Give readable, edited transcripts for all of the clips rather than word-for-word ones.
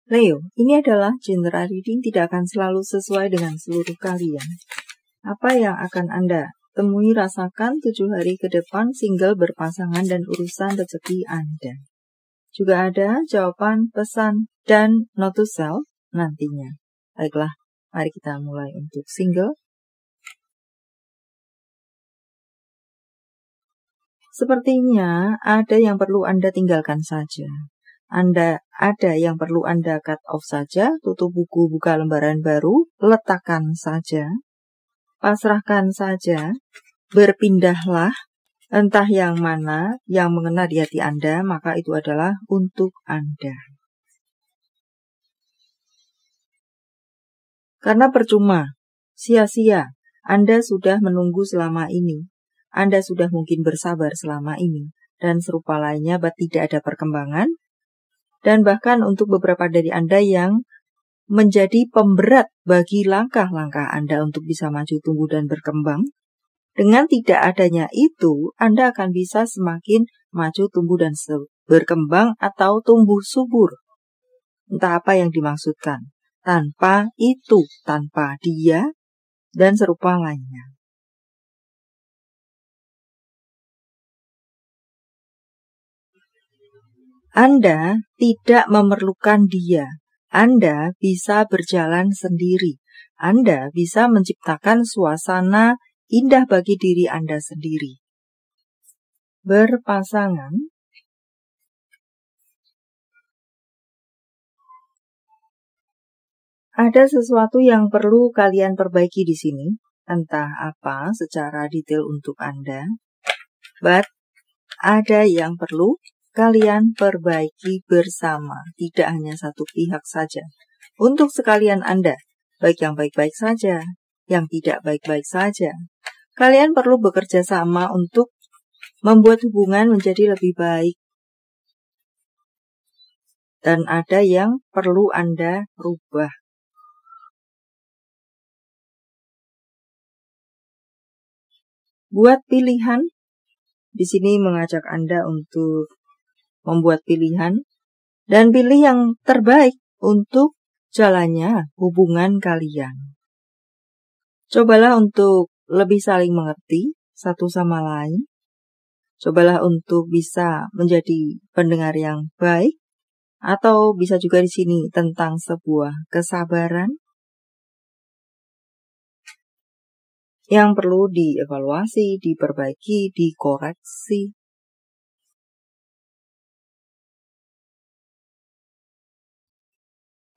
Leo, ini adalah general reading, tidak akan selalu sesuai dengan seluruh kalian. Apa yang akan Anda temui, rasakan 7 hari ke depan, single, berpasangan, dan urusan rezeki Anda. Juga ada jawaban, pesan, dan note to self nantinya. Baiklah, mari kita mulai untuk single. Sepertinya ada yang perlu Anda tinggalkan saja. Ada yang perlu Anda cut off saja, tutup buku, buka lembaran baru, letakkan saja, pasrahkan saja, berpindahlah, entah yang mana yang mengena di hati Anda, maka itu adalah untuk Anda. Karena percuma, sia-sia, Anda sudah menunggu selama ini, Anda sudah mungkin bersabar selama ini, dan serupa lainnya, tidak ada perkembangan. Dan bahkan untuk beberapa dari Anda yang menjadi pemberat bagi langkah-langkah Anda untuk bisa maju, tumbuh, dan berkembang. Dengan tidak adanya itu, Anda akan bisa semakin maju, tumbuh, dan berkembang atau tumbuh subur. Entah apa yang dimaksudkan. Tanpa itu, tanpa dia, dan serupa lainnya. Anda tidak memerlukan dia. Anda bisa berjalan sendiri. Anda bisa menciptakan suasana indah bagi diri Anda sendiri. Berpasangan. Ada sesuatu yang perlu kalian perbaiki di sini. Entah apa secara detail untuk Anda. But ada yang perlu kalian perbaiki bersama, tidak hanya satu pihak saja. Untuk sekalian Anda, baik yang baik-baik saja, yang tidak baik-baik saja, kalian perlu bekerja sama untuk membuat hubungan menjadi lebih baik. Dan ada yang perlu Anda rubah. Buat pilihan, di sini mengajak Anda untuk membuat pilihan, dan pilih yang terbaik untuk jalannya hubungan kalian. Cobalah untuk lebih saling mengerti satu sama lain. Cobalah untuk bisa menjadi pendengar yang baik, atau bisa juga di sini tentang sebuah kesabaran yang perlu dievaluasi, diperbaiki, dikoreksi.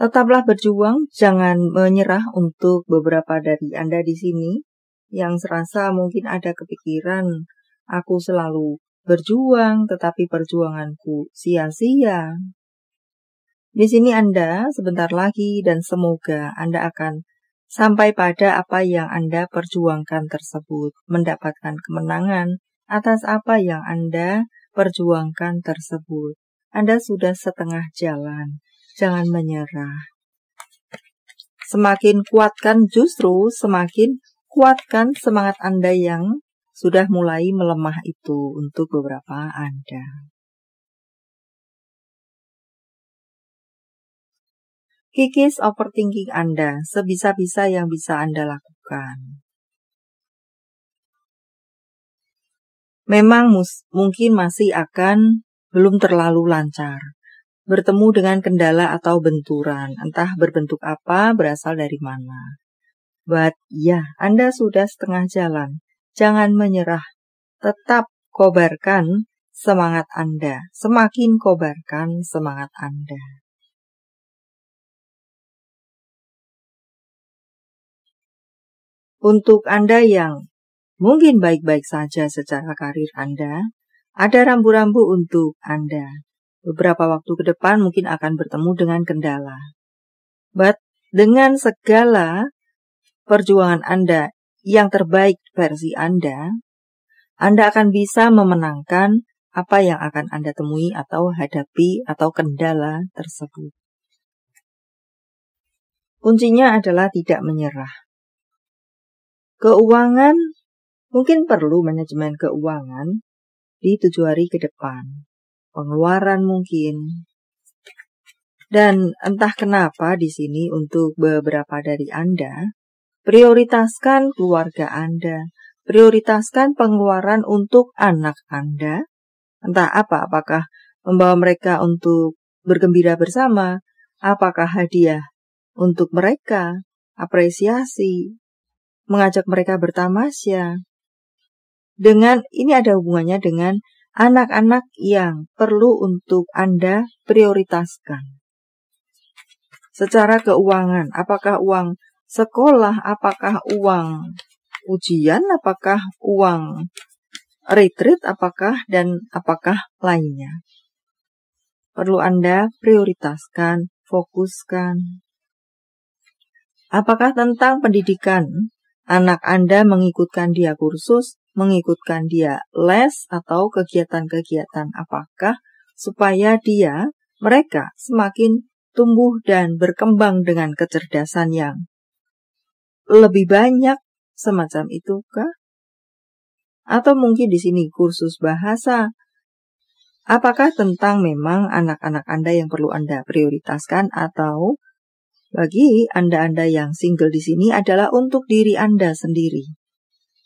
Tetaplah berjuang, jangan menyerah. Untuk beberapa dari Anda di sini yang serasa mungkin ada kepikiran, aku selalu berjuang, tetapi perjuanganku sia-sia. Di sini Anda sebentar lagi dan semoga Anda akan sampai pada apa yang Anda perjuangkan tersebut, mendapatkan kemenangan atas apa yang Anda perjuangkan tersebut. Anda sudah setengah jalan. Jangan menyerah. Semakin kuatkan, justru semakin kuatkan semangat Anda yang sudah mulai melemah itu untuk beberapa Anda. Kikis overthinking Anda, sebisa-bisa yang bisa Anda lakukan. Memang mungkin masih akan belum terlalu lancar. Bertemu dengan kendala atau benturan, entah berbentuk apa, berasal dari mana. But ya, Anda sudah setengah jalan. Jangan menyerah. Tetap kobarkan semangat Anda. Semakin kobarkan semangat Anda. Untuk Anda yang mungkin baik-baik saja secara karir Anda, ada rambu-rambu untuk Anda. Beberapa waktu ke depan mungkin akan bertemu dengan kendala. But dengan segala perjuangan Anda yang terbaik versi Anda akan bisa memenangkan apa yang akan Anda temui atau hadapi atau kendala tersebut. Kuncinya adalah tidak menyerah. Keuangan, mungkin perlu manajemen keuangan di 7 hari ke depan. Pengeluaran mungkin. Dan entah kenapa di sini untuk beberapa dari Anda, prioritaskan keluarga Anda, prioritaskan pengeluaran untuk anak Anda. Entah apa, apakah membawa mereka untuk bergembira bersama, apakah hadiah untuk mereka, apresiasi, mengajak mereka bertamasya. Dengan ini ada hubungannya dengan anak-anak yang perlu untuk Anda prioritaskan. Secara keuangan, apakah uang sekolah, apakah uang ujian, apakah uang retreat, apakah lainnya. Perlu Anda prioritaskan, fokuskan. Apakah tentang pendidikan, anak Anda mengikutkan dia kursus, mengikutkan dia les, atau kegiatan-kegiatan apakah supaya mereka semakin tumbuh dan berkembang dengan kecerdasan yang lebih banyak, semacam itu kah? Atau mungkin di sini kursus bahasa. Apakah tentang memang anak-anak Anda yang perlu Anda prioritaskan, atau bagi Anda yang single di sini adalah untuk diri Anda sendiri,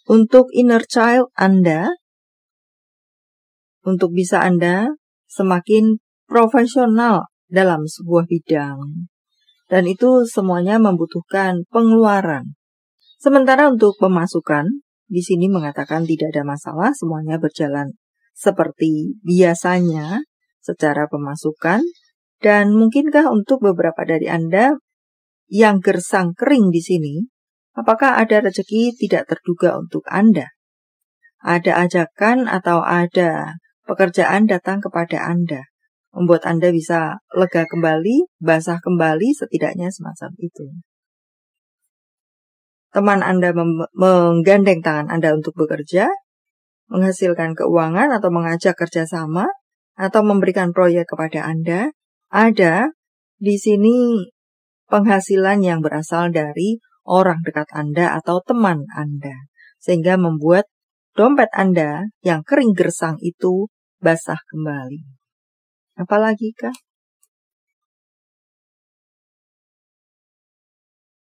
untuk inner child Anda, untuk bisa Anda semakin profesional dalam sebuah bidang. Dan itu semuanya membutuhkan pengeluaran. Sementara untuk pemasukan, di sini mengatakan tidak ada masalah, semuanya berjalan seperti biasanya secara pemasukan. Dan mungkinkah untuk beberapa dari Anda yang gersang kering di sini, apakah ada rezeki tidak terduga untuk Anda? Ada ajakan atau ada pekerjaan datang kepada Anda, membuat Anda bisa lega kembali, basah kembali, setidaknya semacam itu. Teman Anda menggandeng tangan Anda untuk bekerja, menghasilkan keuangan atau mengajak kerjasama, atau memberikan proyek kepada Anda. Ada di sini penghasilan yang berasal dari orang dekat Anda atau teman Anda, sehingga membuat dompet Anda yang kering gersang itu basah kembali. Apalagi kah?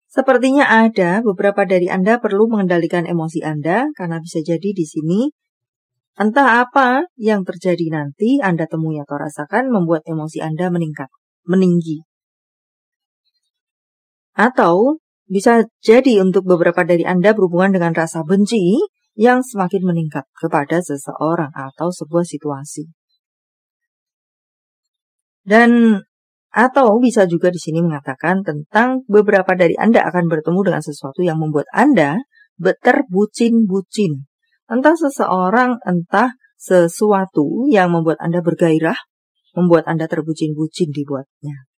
Sepertinya ada beberapa dari Anda perlu mengendalikan emosi Anda, karena bisa jadi di sini entah apa yang terjadi nanti Anda temui atau rasakan membuat emosi Anda meninggi. Atau bisa jadi untuk beberapa dari Anda berhubungan dengan rasa benci yang semakin meningkat kepada seseorang atau sebuah situasi. Dan atau bisa juga di sini mengatakan tentang beberapa dari Anda akan bertemu dengan sesuatu yang membuat Anda terbucin-bucin. Entah seseorang, entah sesuatu yang membuat Anda bergairah, membuat Anda terbucin-bucin dibuatnya.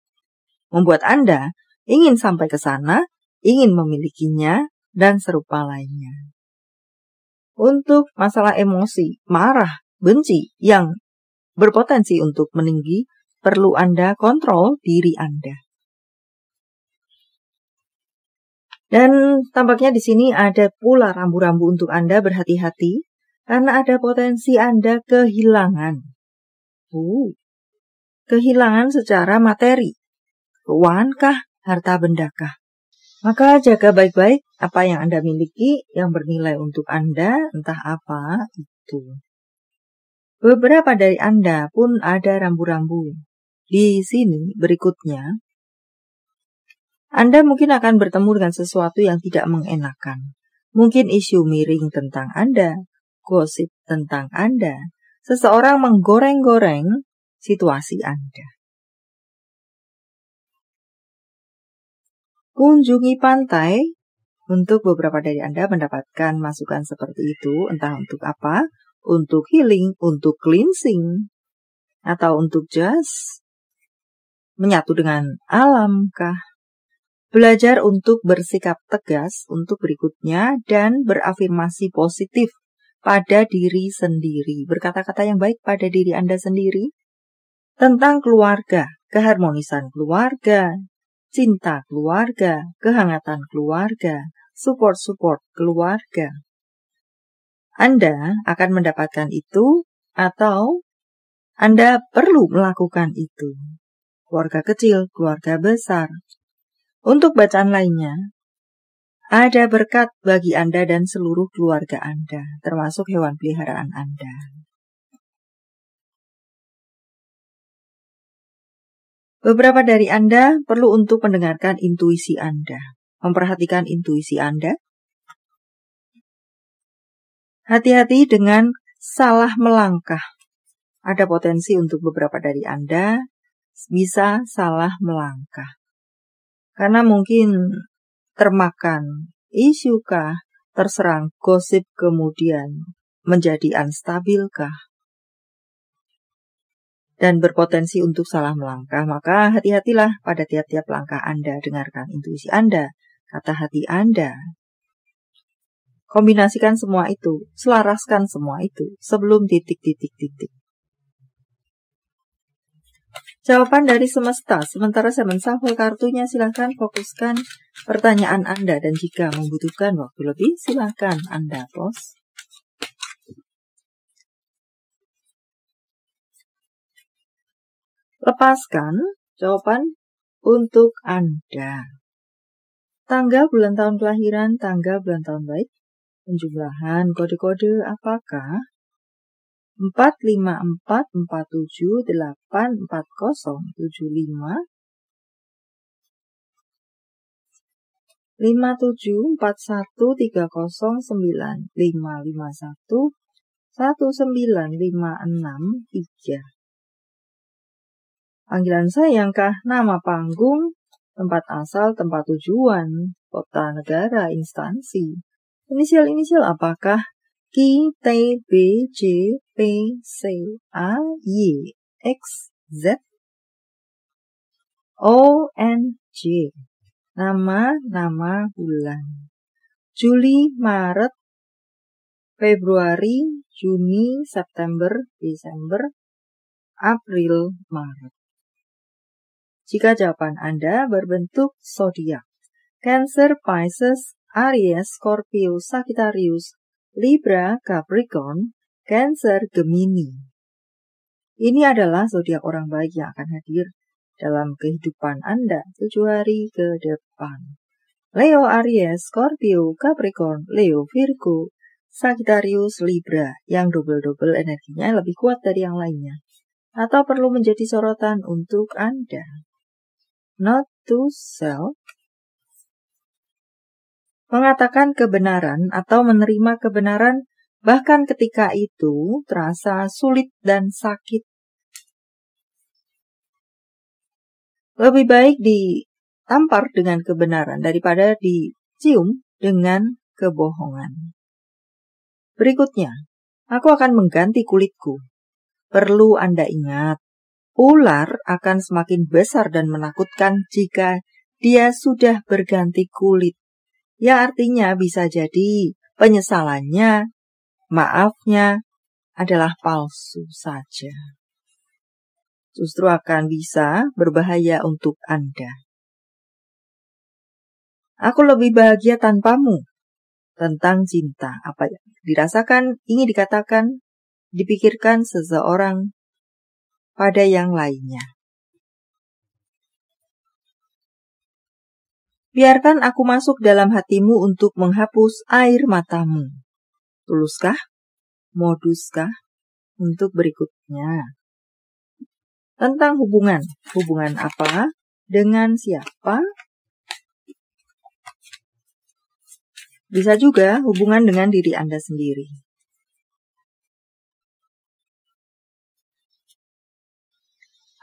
Membuat Anda ingin sampai ke sana, ingin memilikinya, dan serupa lainnya. Untuk masalah emosi, marah, benci yang berpotensi untuk meninggi, perlu Anda kontrol diri Anda. Dan tampaknya di sini ada pula rambu-rambu untuk Anda berhati-hati, karena ada potensi Anda kehilangan. Kehilangan secara materi, keuangankah, harta bendakah. Maka jaga baik-baik apa yang Anda miliki yang bernilai untuk Anda, entah apa itu. Beberapa dari Anda pun ada rambu-rambu. Di sini berikutnya, Anda mungkin akan bertemu dengan sesuatu yang tidak mengenakan. Mungkin isu miring tentang Anda, gosip tentang Anda, seseorang menggoreng-goreng situasi Anda. Kunjungi pantai, untuk beberapa dari Anda mendapatkan masukan seperti itu, entah untuk apa, untuk healing, untuk cleansing, atau untuk just menyatu dengan alam kah? Belajar untuk bersikap tegas untuk berikutnya dan berafirmasi positif pada diri sendiri. Berkata-kata yang baik pada diri Anda sendiri tentang keluarga, keharmonisan keluarga, cinta keluarga, kehangatan keluarga, support keluarga. Anda akan mendapatkan itu atau Anda perlu melakukan itu. keluarga kecil, keluarga besar. Untuk bacaan lainnya, ada berkat bagi Anda dan seluruh keluarga Anda, termasuk hewan peliharaan Anda. Beberapa dari Anda perlu untuk mendengarkan intuisi Anda, memperhatikan intuisi Anda. Hati-hati dengan salah melangkah. Ada potensi untuk beberapa dari Anda bisa salah melangkah. Karena mungkin termakan isukah, terserang gosip kemudian menjadi unstabilkah, dan berpotensi untuk salah melangkah, maka hati-hatilah pada tiap-tiap langkah Anda. Dengarkan intuisi Anda, kata hati Anda. Kombinasikan semua itu, selaraskan semua itu sebelum titik-titik-titik. Jawaban dari semesta. Sementara saya menshuffle kartunya, silahkan fokuskan pertanyaan Anda. Dan jika membutuhkan waktu lebih, silahkan Anda pause. Lepaskan jawaban untuk Anda. Tanggal, bulan, tahun kelahiran, tanggal, bulan, tahun baik. Penjumlahan kode-kode apakah? 4, 5, 4, 4, 7, 8, 4, 0, 7, 5, 5, 7, 4, 1, 3, 0, 9, 5, 5, 1, 1, 9, 5, 6, 3. Panggilan sayangkah, nama panggung, tempat asal, tempat tujuan, kota, negara, instansi. Inisial-inisial apakah? Q, T, B, J, P, C, A, Y, X, Z, O, N, J. Nama bulan. Juli, Maret, Februari, Juni, September, Desember, April, Maret. Jika jawaban Anda berbentuk zodiak, Cancer, Pisces, Aries, Scorpio, Sagittarius, Libra, Capricorn, Cancer, Gemini. Ini adalah zodiak orang baik yang akan hadir dalam kehidupan Anda 7 hari ke depan. Leo, Aries, Scorpio, Capricorn, Leo, Virgo, Sagittarius, Libra, yang double-double energinya lebih kuat dari yang lainnya, atau perlu menjadi sorotan untuk Anda. Note to self. Mengatakan kebenaran atau menerima kebenaran bahkan ketika itu terasa sulit dan sakit. Lebih baik ditampar dengan kebenaran daripada dicium dengan kebohongan. Berikutnya, aku akan mengganti kulitku. Perlu Anda ingat, ular akan semakin besar dan menakutkan jika dia sudah berganti kulit. Ya artinya bisa jadi penyesalannya, maafnya adalah palsu saja. Justru akan bisa berbahaya untuk Anda. Aku lebih bahagia tanpamu. Tentang cinta, apa yang dirasakan, ingin dikatakan, dipikirkan seseorang pada yang lainnya. Biarkan aku masuk dalam hatimu untuk menghapus air matamu. Tuluskah? Moduskah? Untuk berikutnya. Tentang hubungan. Hubungan apa? Dengan siapa? Bisa juga hubungan dengan diri Anda sendiri.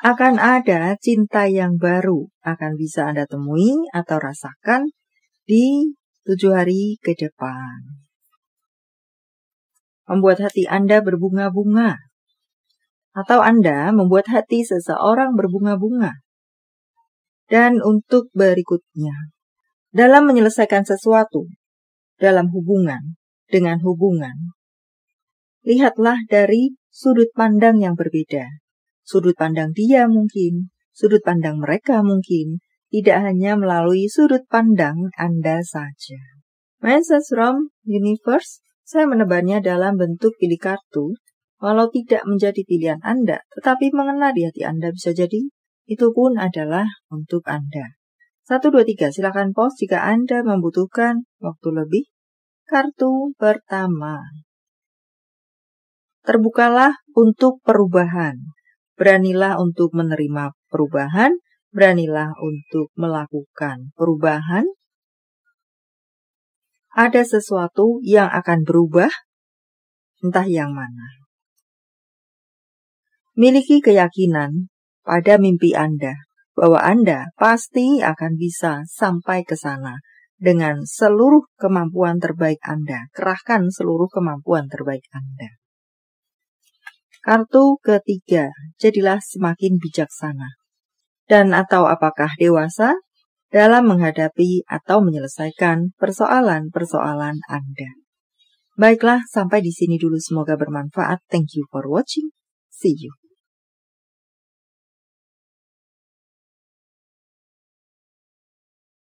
Akan ada cinta yang baru, akan bisa Anda temui atau rasakan di 7 hari ke depan. Membuat hati Anda berbunga-bunga. Atau Anda membuat hati seseorang berbunga-bunga. Dan untuk berikutnya, dalam menyelesaikan sesuatu, dalam hubungan, dengan hubungan, lihatlah dari sudut pandang yang berbeda. Sudut pandang dia mungkin, sudut pandang mereka mungkin, tidak hanya melalui sudut pandang Anda saja. Message from Universe, saya menebarnya dalam bentuk pilih kartu, walau tidak menjadi pilihan Anda, tetapi mengena di hati Anda bisa jadi itu pun adalah untuk Anda. 1, 2, 3, silakan pause jika Anda membutuhkan waktu lebih. Kartu pertama. Terbukalah untuk perubahan. Beranilah untuk menerima perubahan. Beranilah untuk melakukan perubahan. Ada sesuatu yang akan berubah, entah yang mana. Miliki keyakinan pada mimpi Anda, bahwa Anda pasti akan bisa sampai ke sana dengan seluruh kemampuan terbaik Anda. Kerahkan seluruh kemampuan terbaik Anda. Kartu ketiga, jadilah semakin bijaksana. Dan atau apakah dewasa dalam menghadapi atau menyelesaikan persoalan-persoalan Anda. Baiklah, sampai di sini dulu. Semoga bermanfaat. Thank you for watching. See you.